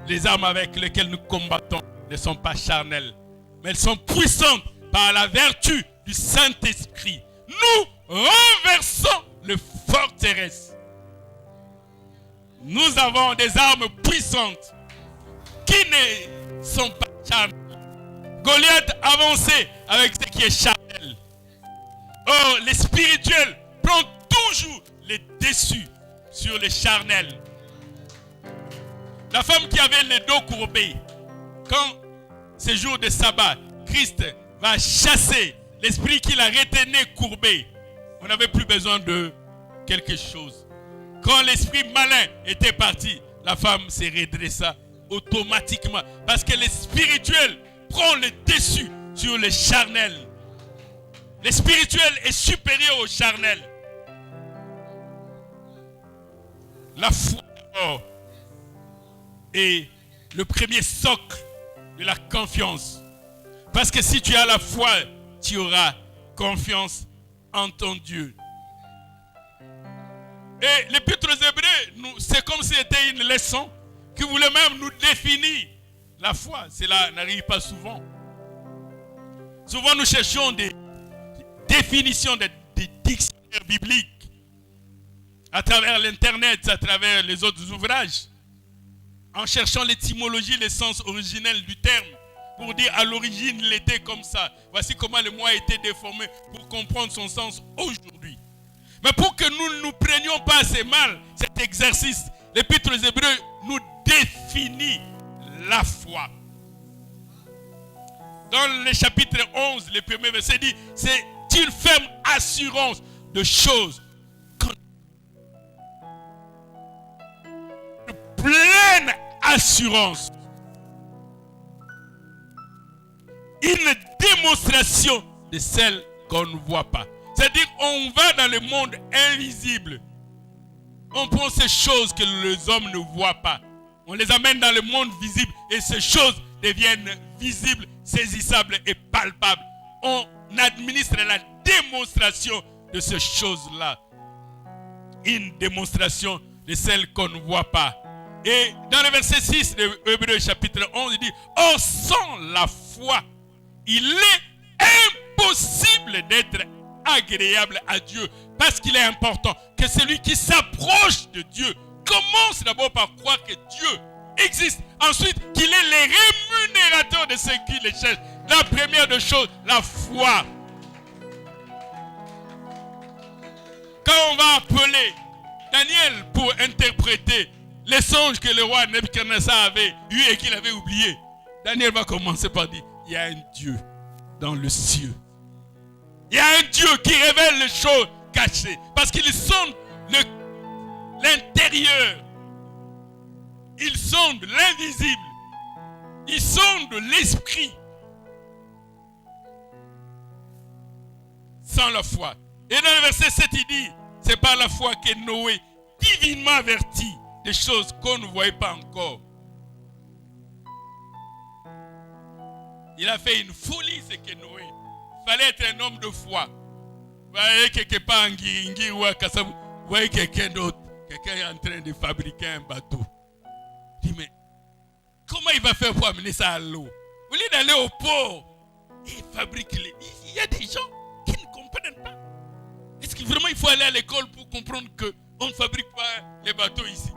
Les armes avec lesquelles nous combattons ne sont pas charnelles, mais elles sont puissantes par la vertu du Saint-Esprit. Nous renversons les forteresses. Nous avons des armes puissantes qui ne sont pas charnelles. Goliath avançait avec ce qui est charnel. Or, les spirituels prennent toujours les dessus sur les charnels. La femme qui avait le dos courbé, quand c'est jour de sabbat, Christ va chasser l'esprit qui la retenait courbé. On n'avait plus besoin de quelque chose. Quand l'esprit malin était parti, la femme s'est redressa automatiquement. Parce que les spirituels prennent le dessus sur les charnels. Le spirituel est supérieur au charnel. La foi est le premier socle de la confiance. Parce que si tu as la foi, tu auras confiance en ton Dieu. Et l'Épître aux Hébreux, c'est comme si c'était une leçon qui voulait même nous définir la foi. Cela n'arrive pas souvent. Souvent nous cherchons des définitions, des dictionnaires bibliques à travers l'internet, à travers les autres ouvrages, en cherchant l'étymologie, le sens originel du terme, pour dire à l'origine il était comme ça. Voici comment le mot a été déformé pour comprendre son sens aujourd'hui. Mais pour que nous ne nous prenions pas assez mal cet exercice, l'Épître aux Hébreux nous définit la foi. Dans le chapitre 11, le premier verset dit, c'est une ferme assurance de choses. Une pleine assurance. Une démonstration de celle qu'on ne voit pas. C'est-à-dire on va dans le monde invisible. On prend ces choses que les hommes ne voient pas. On les amène dans le monde visible et ces choses deviennent visibles, saisissables et palpables. On administre la démonstration de ces choses-là. Une démonstration de celles qu'on ne voit pas. Et dans le verset 6 de Hébreux chapitre 11, il dit, or sans la foi, il est impossible d'être agréable à Dieu, parce qu'il est important que celui qui s'approche de Dieu commence d'abord par croire que Dieu existe, ensuite qu'il est le rémunérateur de ceux qui le cherchent. La première des choses, la foi. Quand on va appeler Daniel pour interpréter les songes que le roi Nebuchadnezzar avait eu et qu'il avait oublié, Daniel va commencer par dire, il y a un Dieu dans le ciel. Il y a un Dieu qui révèle les choses cachées. Parce qu'il sonde l'intérieur. Il sonde l'invisible. Il sonde l'esprit. Sans la foi. Et dans le verset 7, il dit, c'est par la foi que Noé, divinement averti des choses qu'on ne voyait pas encore. Il a fait une folie, c'est que Noé. Il fallait être un homme de foi. Vous voyez quelque part en Guiringi ou à Kassabu, vous voyez quelqu'un d'autre. Quelqu'un est en train de fabriquer un bateau. Il dit, mais comment il va faire pour amener ça à l'eau? Au lieu d'aller au port, il fabrique les... Il y a des gens qui ne comprennent pas. Est-ce que vraiment il faut aller à l'école pour comprendre qu'on ne fabrique pas les bateaux ici?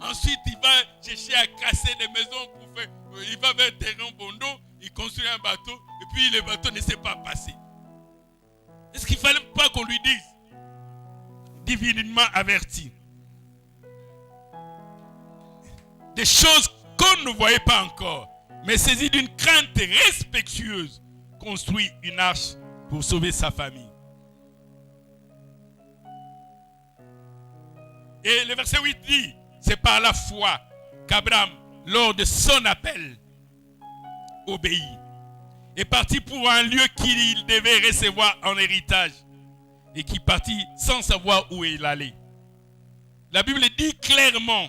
Ensuite, il va chercher à casser des maisons pour faire... Il va vers Terrain Bondo, il construit un bateau, et puis le bateau ne sait pas passer. Est-ce qu'il ne fallait pas qu'on lui dise? Divinement averti. Des choses qu'on ne voyait pas encore, mais saisi d'une crainte respectueuse, construit une arche pour sauver sa famille. Et le verset 8 dit, c'est par la foi qu'Abraham, lors de son appel, obéit. Est parti pour un lieu qu'il devait recevoir en héritage et qui partit sans savoir où il allait. La Bible dit clairement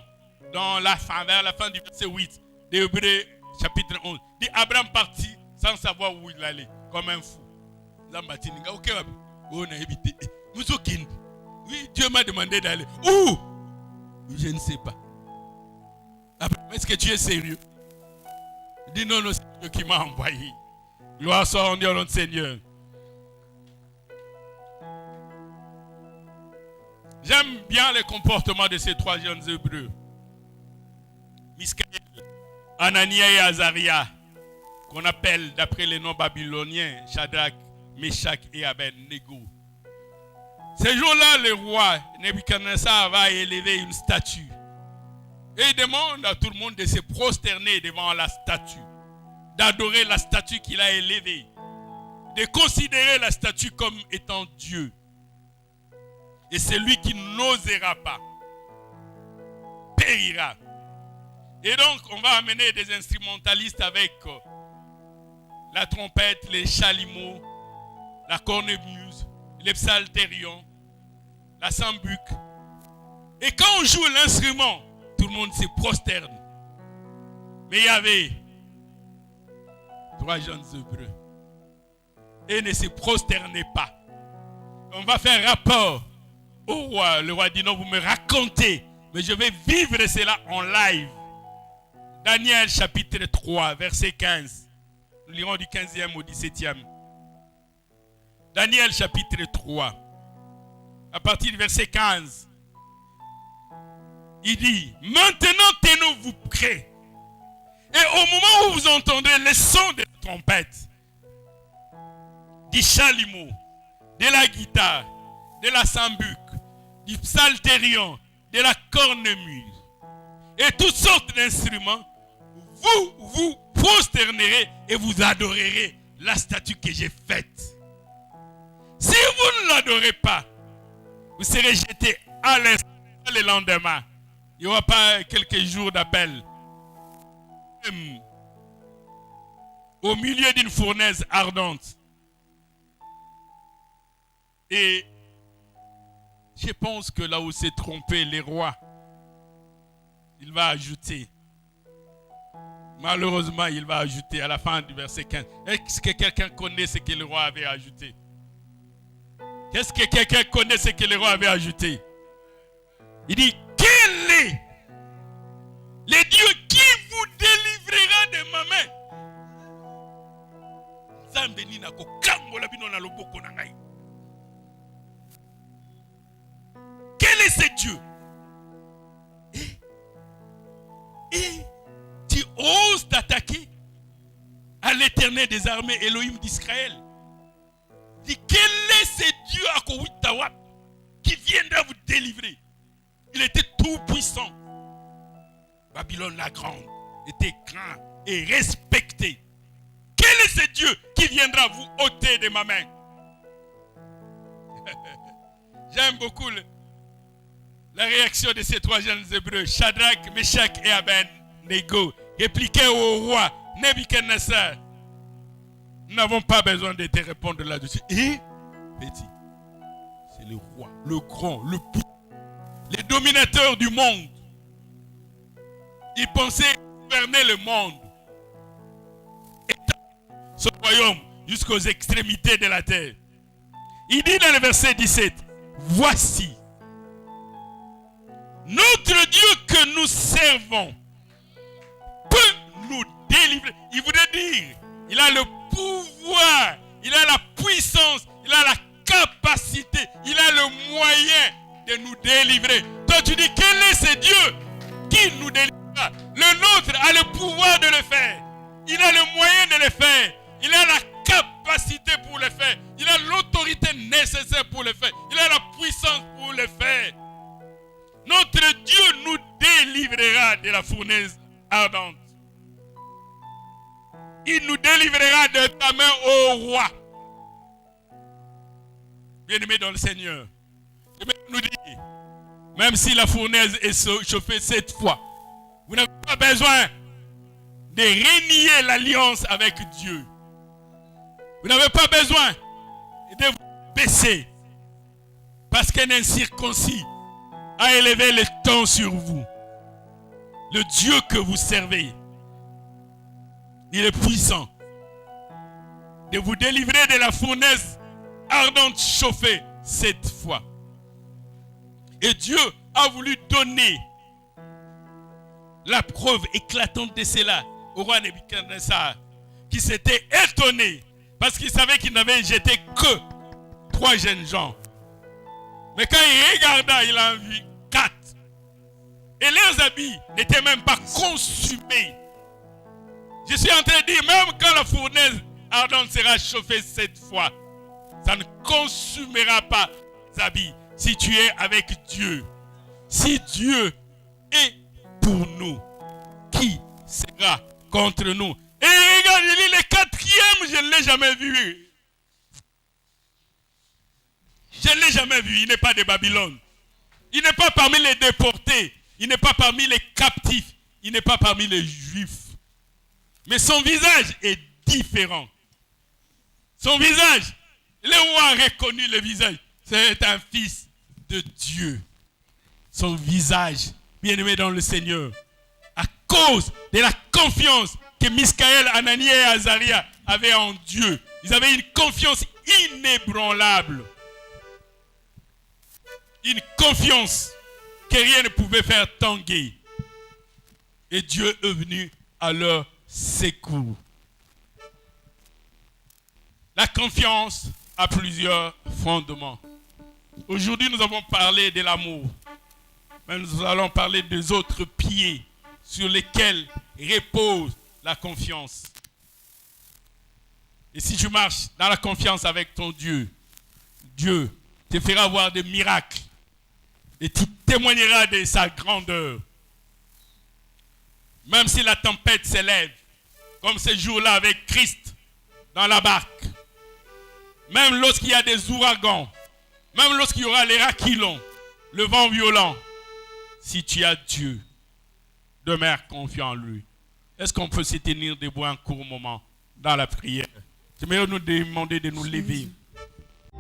vers la fin du verset 8 d'Hébreux chapitre 11. Dit Abraham partit sans savoir où il allait, comme un fou. Oui, Dieu m'a demandé d'aller. Où? Je ne sais pas. Abraham, est-ce que tu es sérieux? Il dit non, c'est Dieu qui m'a envoyé. Gloire soit rendue à notre Seigneur. J'aime bien le comportement de ces trois jeunes Hébreux. Michaël, Anania et Azaria, qu'on appelle d'après les noms babyloniens Shadrach, Meshach et Abednego. Ce jour-là, le roi Nebuchadnezzar va élever une statue. Et il demande à tout le monde de se prosterner devant la statue, d'adorer la statue qu'il a élevée, de considérer la statue comme étant Dieu. Et celui qui n'osera pas périra. Et donc, on va amener des instrumentalistes avec la trompette, les chalumeaux, la cornemuse, les psalterions, la sambuc. Et quand on joue l'instrument, tout le monde se prosterne. Mais il y avait trois jeunes Hébreux. Et ne se prosternez pas. On va faire rapport au roi. Le roi dit non, vous me racontez, mais je vais vivre cela en live. Daniel chapitre 3, verset 15. Nous lirons du 15e au 17e. Daniel chapitre 3, à partir du verset 15. Il dit, maintenant tenez-vous prêts. Et au moment où vous entendrez le son de la trompette, du chalumeau, de la guitare, de la sambuc, du psalterion, de la cornemuse et toutes sortes d'instruments, vous vous prosternerez et vous adorerez la statue que j'ai faite. Si vous ne l'adorez pas, vous serez jeté à l'instant le lendemain. Il n'y aura pas quelques jours d'appel. Au milieu d'une fournaise ardente. Et je pense que là où s'est trompé les rois, il va ajouter. Malheureusement, il va ajouter à la fin du verset 15. Est-ce que quelqu'un connaît ce que le roi avait ajouté? Qu'est-ce que quelqu'un connaît ce que le roi avait ajouté? Il dit, quel est le Dieu qui vous délivrera de ma main? Quel est ce Dieu? Et tu oses t'attaquer à l'Éternel des armées, Elohim d'Israël. Dis, quel est ce Dieu à Kowitawa qui viendra vous délivrer? Il était tout puissant. Babylone la grande était grand et respecté. Quel est ce Dieu qui viendra vous ôter de ma main? J'aime beaucoup la réaction de ces trois jeunes Hébreux, Shadrach, Meshach et Abednego, répliquaient au roi Nebuchadnezzar. Nous n'avons pas besoin de te répondre là-dessus. Et, petit, c'est le roi, le grand, le puissant, le dominateur du monde. Il pensait gouverner le monde, son royaume jusqu'aux extrémités de la terre. Il dit dans le verset 17, voici, notre Dieu que nous servons peut nous délivrer. Il voudrait dire, il a le pouvoir, il a la puissance, il a la capacité, il a le moyen de nous délivrer. Toi tu dis, quel est ce Dieu qui nous délivrera? Le nôtre a le pouvoir de le faire. Il a le moyen de le faire. Il a la capacité pour le faire. Il a l'autorité nécessaire pour le faire. Il a la puissance pour le faire. Notre Dieu nous délivrera de la fournaise ardente. Il nous délivrera de ta main, ô roi. Bien-aimés dans le Seigneur, je nous dit, même si la fournaise est chauffée 7 fois, vous n'avez pas besoin de renier l'alliance avec Dieu. Vous n'avez pas besoin de vous baisser parce qu'un incirconcis a élevé le temps sur vous. Le Dieu que vous servez, il est puissant de vous délivrer de la fournaise ardente chauffée cette fois. Et Dieu a voulu donner la preuve éclatante de cela au roi Nebuchadnezzar, qui s'était étonné parce qu'il savait qu'il n'avait jeté que 3 jeunes gens. Mais quand il regarda, il en vit 4. Et leurs habits n'étaient même pas consumés. Je suis en train de dire, même quand la fournaise ardente sera chauffée cette fois, ça ne consumera pas les habits si tu es avec Dieu. Si Dieu est pour nous, qui sera contre nous? Et regarde, il dit le 4e, je ne l'ai jamais vu. Je ne l'ai jamais vu. Il n'est pas de Babylone. Il n'est pas parmi les déportés. Il n'est pas parmi les captifs. Il n'est pas parmi les juifs. Mais son visage est différent. Son visage, les rois ont reconnu le visage. C'est un fils de Dieu. Son visage, bien-aimé dans le Seigneur, à cause de la confiance que Michaël, Ananias et Azaria avaient en Dieu. Ils avaient une confiance inébranlable. Une confiance que rien ne pouvait faire tanguer. Et Dieu est venu à leur secours. La confiance a plusieurs fondements. Aujourd'hui, nous avons parlé de l'amour. Mais nous allons parler des autres pieds sur lesquels repose la confiance. Et si tu marches dans la confiance avec ton Dieu, Dieu te fera voir des miracles et tu témoigneras de sa grandeur. Même si la tempête s'élève, comme ce jour-là avec Christ dans la barque, même lorsqu'il y a des ouragans, même lorsqu'il y aura les raquilons, le vent violent, si tu as Dieu, demeure confiant en lui. Est-ce qu'on peut se tenir debout un court moment dans la prière? J'aimerais nous demander de nous lever.